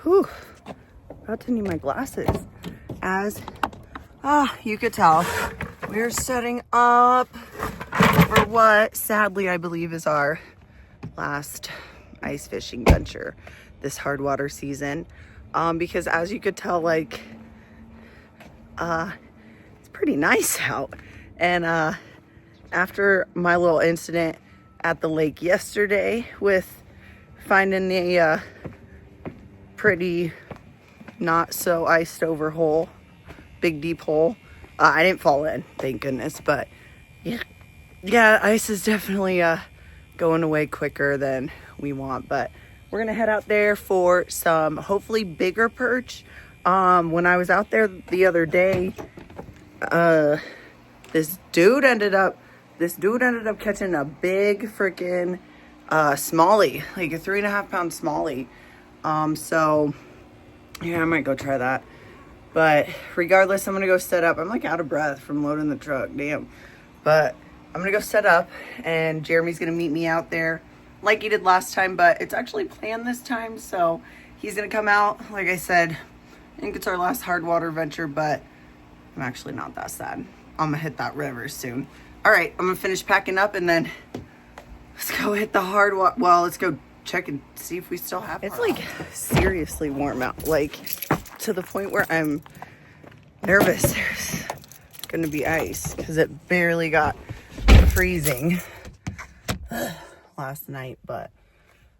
whew, about to need my glasses. As you could tell, we're setting up for what sadly I believe is our last ice fishing venture this hard water season. Because as you could tell, like, it's pretty nice out. And after my little incident at the lake yesterday with finding a pretty not so iced over hole, big deep hole, I didn't fall in, thank goodness. But yeah, ice is definitely going away quicker than we want. But we're gonna head out there for some hopefully bigger perch. When I was out there the other day, this dude ended up catching a big freaking smallie, like a 3.5 pound smallie. So yeah, I might go try that. But regardless, I'm gonna go set up. I'm like out of breath from loading the truck, damn. But I'm gonna go set up, and Jeremy's gonna meet me out there like he did last time, but it's actually planned this time. So he's gonna come out. Like I said, I think it's our last hard water venture, but I'm actually not that sad. I'm gonna hit that river soon. All right, I'm gonna finish packing up, and then let's go hit the hard water. Well, let's go check and see if we still have it. It's like seriously warm out, like to the point where I'm nervous there's gonna be ice, because it barely got freezing last night. But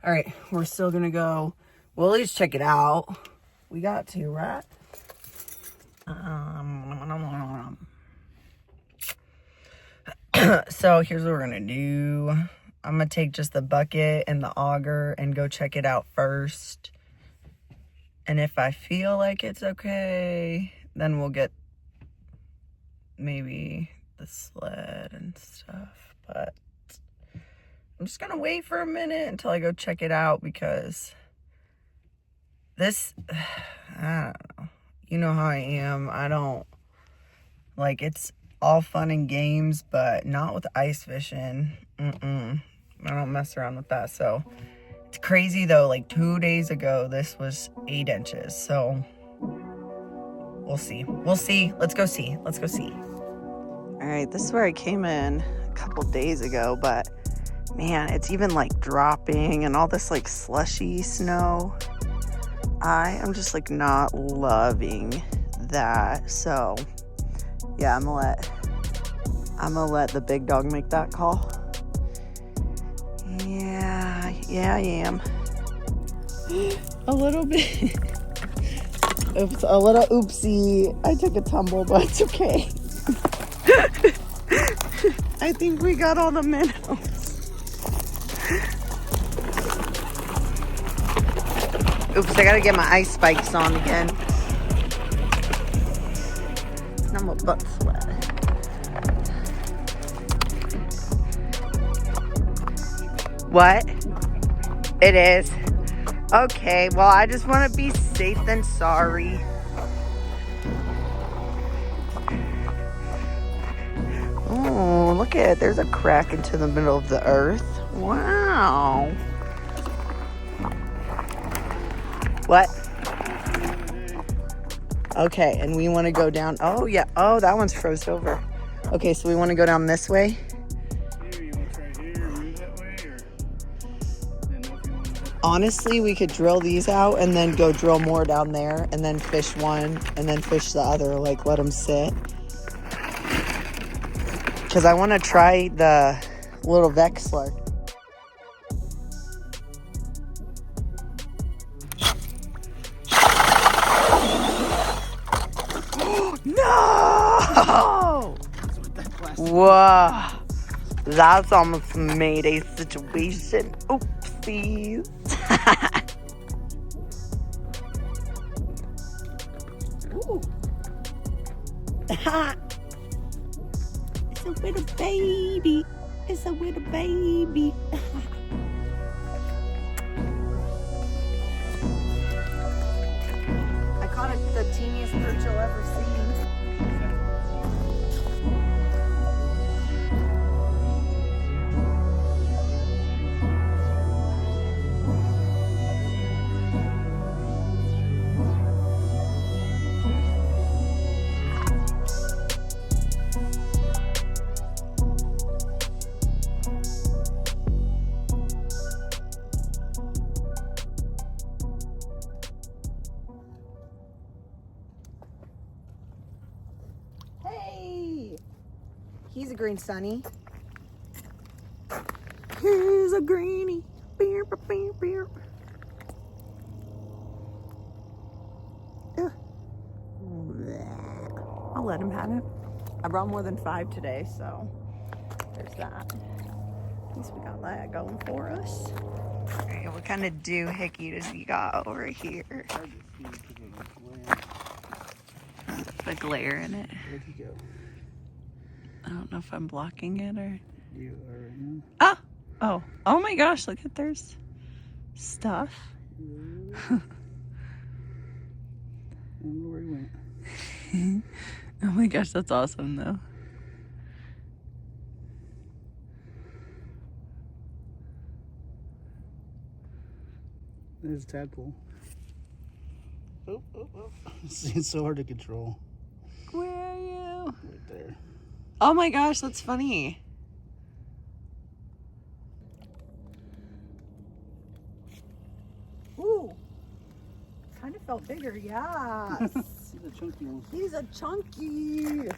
all right, we're still gonna go. We'll at least check it out. We got to, right? So here's what we're gonna do. I'm gonna take just the bucket and the auger and go check it out first. And if I feel like it's okay, then we'll get maybe the sled and stuff. But I'm just gonna wait for a minute until I go check it out, because this, I don't know. You know how I am. I don't, like, it's all fun and games, but not with ice fishing. I don't mess around with that. So it's crazy though. Like 2 days ago, this was 8 inches. So we'll see. We'll see. Let's go see. Let's go see. All right, this is where I came in a couple days ago, but man, it's even like dropping and all this like slushy snow. I am just like not loving that. So yeah, I'm gonna let the big dog make that call. Yeah, I am. A little bit. Oops, a little oopsie. I took a tumble, but it's okay. I think we got all the minnows. Oops, I gotta get my ice spikes on again. Now my butt's wet. What? It is. Okay, well, I just want to be safe than sorry. Oh, look at it. There's a crack into the middle of the earth. Wow. What? Okay, and we want to go down. Oh, yeah. Oh, that one's froze over. Okay, so we want to go down this way. Honestly, we could drill these out and then go drill more down there and then fish one and then fish the other, like let them sit. Because I want to try the little Vexler. No! Whoa. That's almost made a situation. Oopsies. Ooh. It's a little baby. It's a little baby. I caught it the teeniest perch you'll ever see. He's a green sunny. He's a greenie. Beer, beer, beer. I'll let him have it. I brought more than 5 today, so there's that. At least we got that going for us. Alright, what kind of doohickey does he got over here? The glare in it. Where'd he go? I don't know if I'm blocking it or... You are right now. Ah! Oh. Oh my gosh, look at there's stuff. I don't know where he went. Oh my gosh, that's awesome though. There's a tadpole. Oh, oh, oh. It's so hard to control. Where are you? Right there. Oh my gosh, that's funny. Ooh. Kind of felt bigger, yes. He's a chunky one. He's a chunky.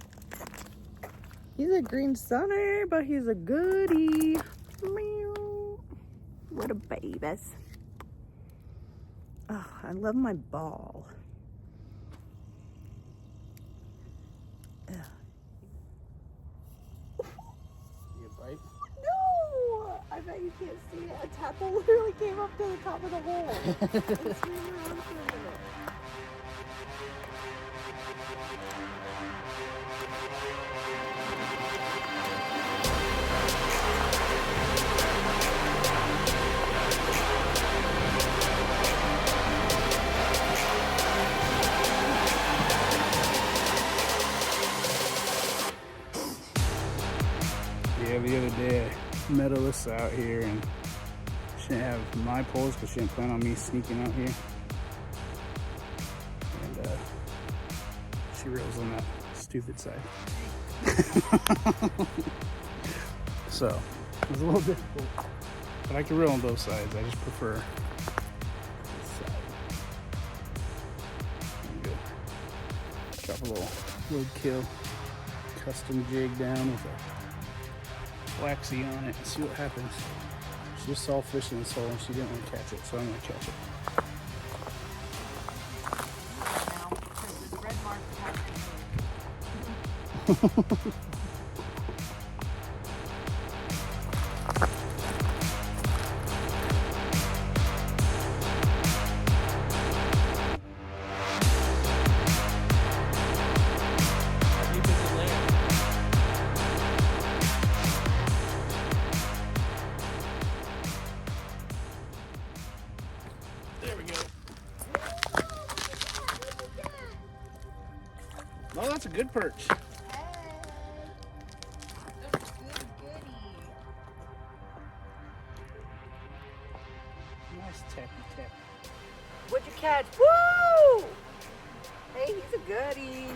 He's a green sunny, but he's a goodie. Meow. What a babies. Oh, I love my ball. Ugh. You bite? No! I bet you can't see it. A tadpole literally came up to the top of the hole. And swam around for a minute. Yeah, the other day I met Alyssa out here and she didn't have my poles because she didn't plan on me sneaking out here. And she reels on that stupid side. So it was a little difficult, but I can reel on both sides. I just prefer this side. There we go. Drop a little roadkill custom jig down with a waxy on it and see what happens. She just saw fish in this hole and she didn't want to catch it, so I'm going to catch it. Now, because the red mark has There we go. Oh, that's a good perch. Nice tappy tap. What'd you catch? Woo! Hey, he's a goodie.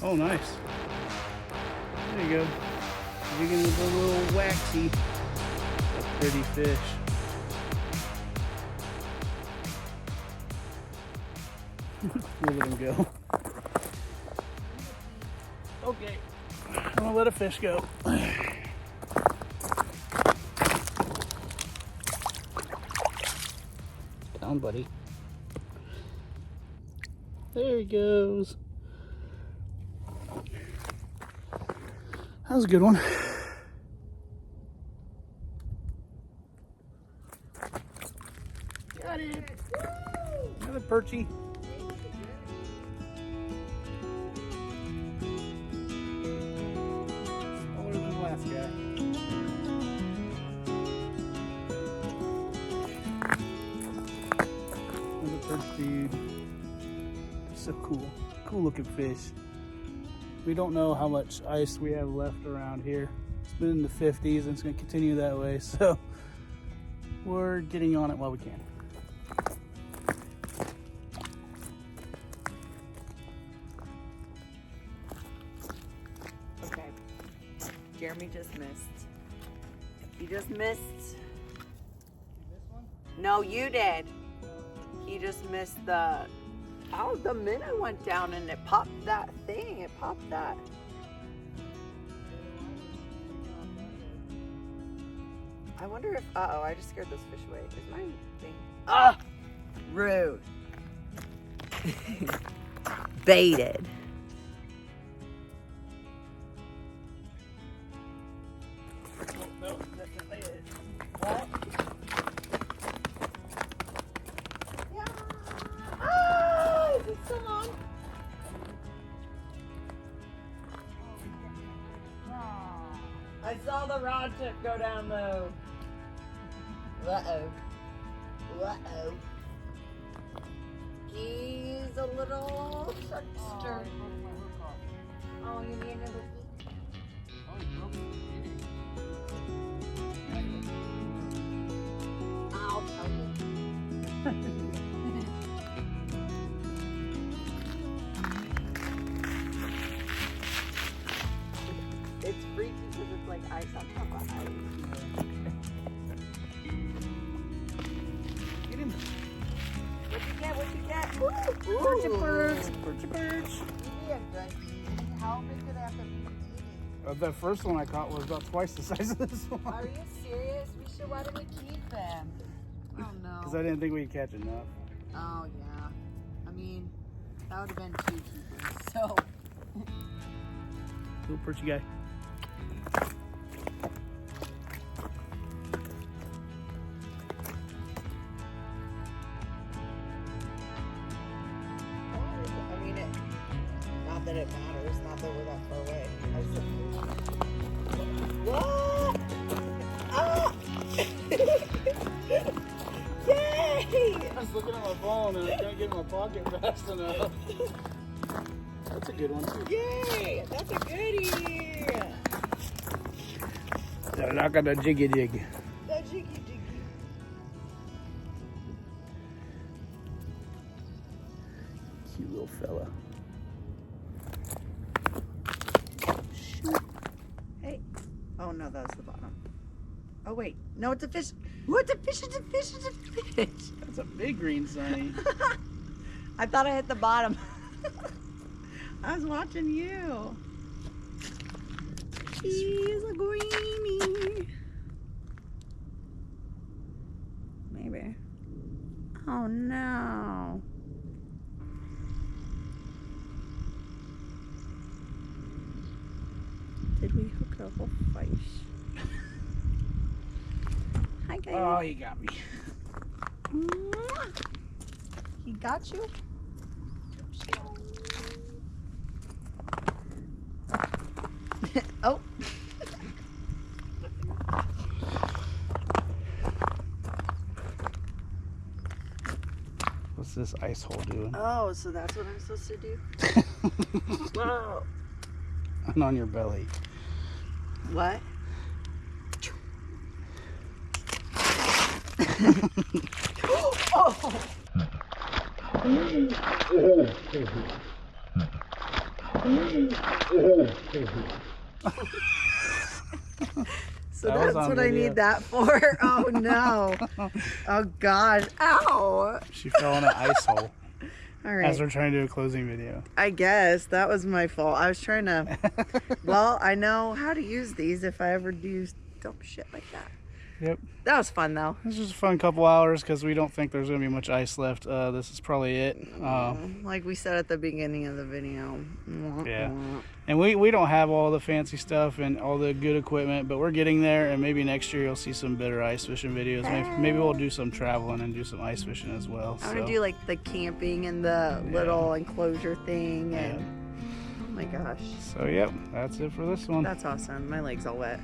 Oh, nice. There you go. Digging with a little waxy. A pretty fish. We'll let him go. Okay. I'm gonna let a fish go. Down, buddy. There he goes. That was a good one. Got it. Another perchy. Smaller than the last guy. Another perch dude. So cool. Cool looking fish. We don't know how much ice we have left around here. It's been in the 50s and it's going to continue that way, so we're getting on it while we can. Okay. Jeremy just missed. He just missed. This one? No, you did. He just missed the, oh, the minnow went down and it popped that thing. It popped that. I wonder if, uh-oh, I just scared those fish away. Is my thing? Ah! Rude. Baited. No, definitely is. What? Yeah. Ah, is it still on? I saw the rod tip go down low. Uh-oh. Uh-oh. He's a little sharkster. Oh, you need another piece? Oh, you broke it. I'll tell you. It's freaky because it's like ice on top of ice. Get him. What'd you get? What'd you get? Ooh, Perch a perch. Perch a perch. How big did I have to be? The first one I caught was about twice the size of this one. Are you serious? Why did we keep them? Oh no. Because I didn't think we'd catch enough. Oh yeah. I mean, that would have been 2 keepers. So. Little perchy guy. I mean, not that it matters. Not that we're that far away. What? Ah! Yay! I was looking at my phone and I couldn't get in my pocket fast enough. That's a good one too. Yay! That's a goodie! They're not gonna jiggy jig. The jiggy jiggy. Cute little fella. Shoot. Hey. Oh no, that was the bottom. Oh wait. No, it's a fish. Ooh, it's a fish, it's a fish, it's a fish. That's a big green sunny. I thought I hit the bottom. I was watching you. He's a greenie. Maybe. Oh no. Did we hook the whole fish? Hi guys. Oh, he got me. He got you? Oh. What's this ice hole doing? Oh, so that's what I'm supposed to do? Whoa. And on your belly. What? Oh. So that's what I need that for. Oh no. Oh God. Ow. She fell in an ice hole. All right. As we're trying to do a closing video. I guess that was my fault. I was trying to. Well, I know how to use these if I ever do dumb shit like that. Yep. That was fun though. This was a fun couple hours because we don't think there's going to be much ice left. This is probably it. Like we said at the beginning of the video. Yeah. And we don't have all the fancy stuff and all the good equipment, but we're getting there, and maybe next year you'll see some better ice fishing videos. Maybe we'll do some traveling and do some ice fishing as well. I want to do like the camping and the little enclosure thing. And oh my gosh. So yep, that's it for this one. That's awesome. My leg's all wet.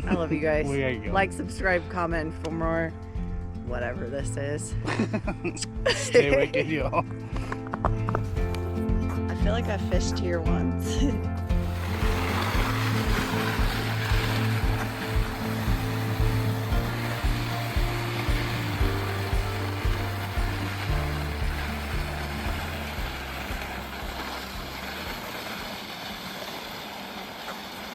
I love you guys. We gotta go. Like, subscribe, comment for more whatever this is. Stay wicked, y'all. I feel like I fished here once.